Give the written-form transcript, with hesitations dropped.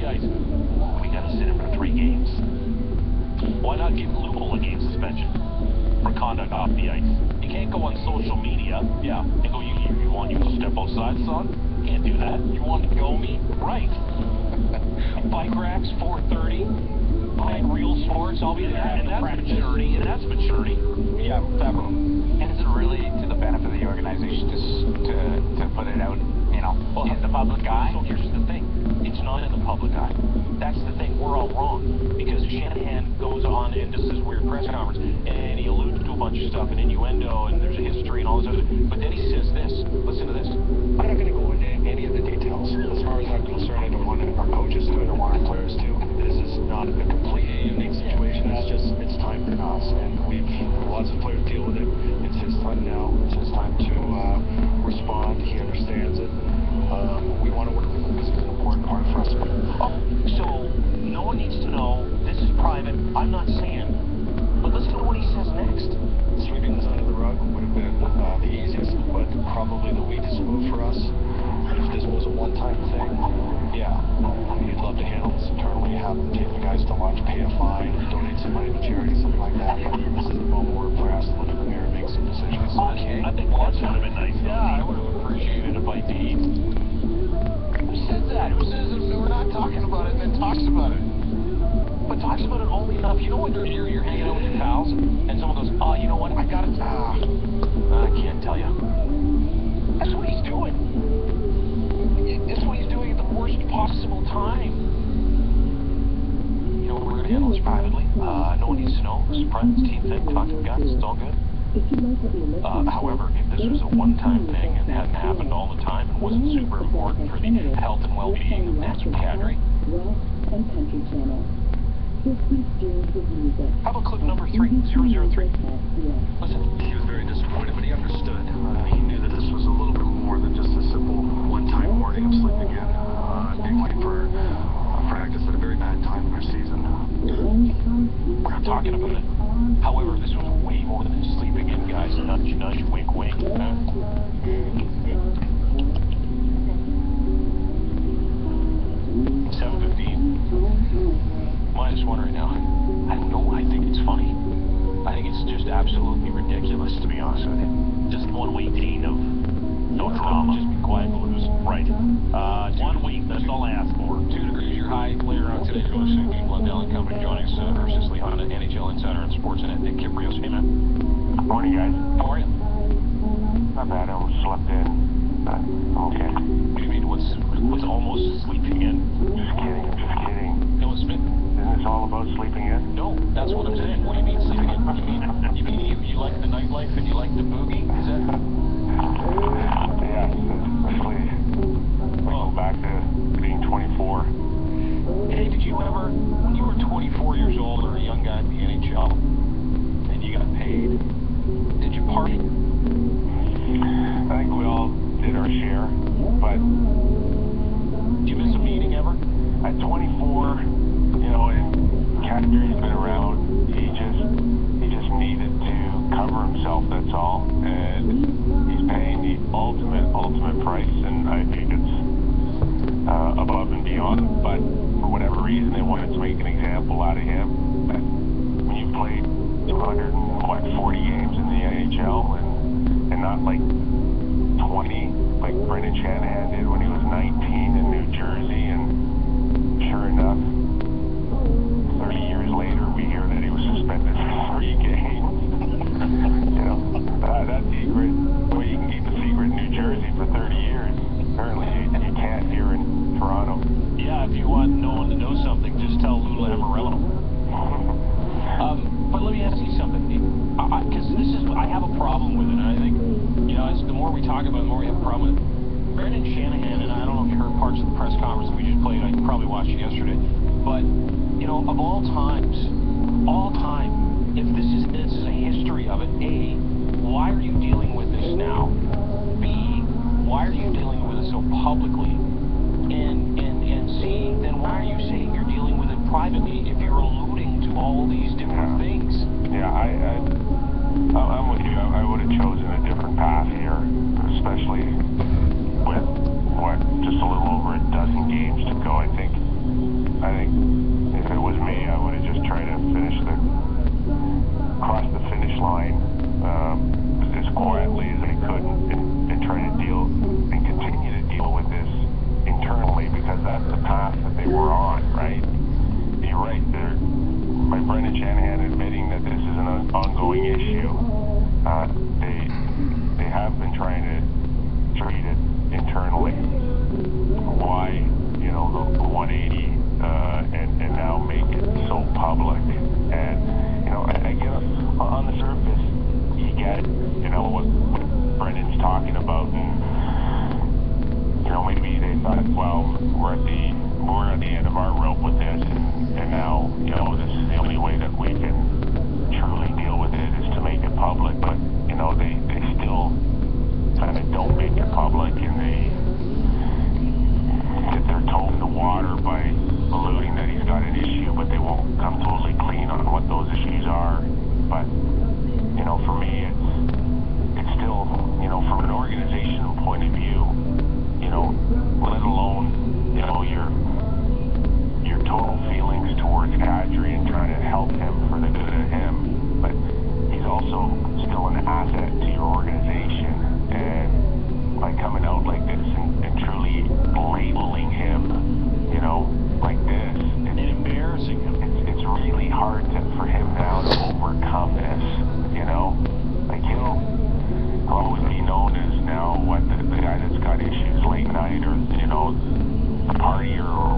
the ice. We got to sit him for 3 games. Why not give Loophole a game suspension for conduct off the ice? You can't go on social media, and go, you want you to step outside, son? You can't do that. You want to go me? Right. Bike racks, 4:30. Playing real sports, I'll be there. And that's maturity. Yeah, definitely. And is it really to the benefit of the organization to put it out, well, in the public eye? So here's the thing. It's not in the public eye. That's the thing. We're all wrong. Because Shanahan goes on and does this weird press conference, and he alludes to a bunch of stuff, and innuendo, and there's a history and all this other. But then he says this. Listen to this. I'm not going to go into any of the details. As far as I'm concerned, I don't want our coaches to, I don't want our players to. This is not a completely unique situation. It's time for us, and we've lots of players deal with it. It's his time now. It's his time to respond. He understands it. We want to work with him because he's an important part for us. So no one needs to know. This is private. I'm not saying. But listen to what he says next. Sweeping this under the rug would have been the easiest, but probably the weakest move for us. If this was a one-time thing, you'd love to handle this internally, have them take the guys to lunch, pay a fine, donate some money to charity, something like that. But this is the moment where a player has to look in the mirror and make some decisions. Okay. I think lunch would have been nice. Yeah, I would have appreciated a bite to eat. Who says that? Who says that we're not talking about it and then talks about it? But talks about it only enough. You know when you're hanging out with your pals and someone goes, oh, you know what? I got it. I can't tell you. That's what he's doing. That's what he's doing at the worst possible time. You know, we're going to handle this privately. No one needs to know. This is a private team thing. Talk to the guys. It's all good. However, if this was a one-time thing and hadn't happened all the time and wasn't super important for the health and well-being of National cadre, how about clip number 3003? Listen. He was very disappointed, but he understood. He knew that this was a little bit more than just a simple one-time warning of sleeping in. Being late for practice at a very bad time in our season. We're not talking about it. However, this was way more than sleeping in, guys. Nudge, nudge, wink, wink. 7:15. -1 right now. I don't know. I think it's funny. I think it's just absolutely ridiculous, to be honest with you. Just 1 week, Dean, of no drama. Just be quiet, blues. Right. 1 week. That's all I ask for. 2 degrees. Your high later on today. You're listening to Blundell and Company joining us versus Lee Honda, NHL Insider and Sportsnet. Nick Kiprios. Hey, man. Morning, guys. How are you? Not bad. I almost slept in. But okay. What do you mean? What's almost sleeping in? Just kidding. You know what's been? Isn't this all about sleeping in? No, that's what I'm saying. What do you mean sleeping in? You mean you like the nightlife and you like the boogie? Is that? Yeah, especially we go back to being 24. Hey, did you ever, when you were 24 years old or a young guy in the NHL and you got paid, did you party? I think we all did our share, but Did you miss a meeting ever? at 24, and Cadre's been around. He just needed to cover himself. That's all, and he's paying the ultimate price, and I think it's above and beyond. But for whatever reason, they wanted to make an example out of him. But when you played 240 games in the NHL, and not like 20 like Brendan Shanahan did when he was 19 in New Jersey, and sure enough, 30 years later, we hear that he was suspended for 3 games. That secret, well, you can keep a secret in New Jersey for 30 years. Apparently, you can't here in Toronto. Yeah, if you want no one to know something, just tell Lou Lamoriello. But let me ask you something, because I have a problem with it, and I think, the more we talk about it, the more we have a problem with it. Brendan Shanahan, and I don't know if you heard parts of the press conference that we just played, I probably watched it yesterday, but, of all time, if this is a history of it, A, why are you dealing with this now? B, why are you dealing with it so publicly? And C, then why are you saying you're dealing with it privately if you're alluding to all these different things? Yeah, I'm with you. I would have chosen a different path here, especially with, just a little over a dozen games to go. I think thought, well, we're at the end of our rope with this, and now, you know, this is the only way that we can truly deal with it is to make it public. But, you know, they still kind of don't make it public, and they're told the water by alluding that he's got an issue, but they won't come totally clean on what those issues are. But, you know, for me, it's still, you know, from an organizational point of view, you know, let alone, you know, your total feelings towards Kadri and trying to help him for the good of him, but he's also still an asset to your organization, and by coming out like this and truly labeling him, you know, like this, And embarrassing him. it's really hard for him now to overcome this, you know, like he'll always be known as now what the guy that's got issues late night, or, you know, the partier or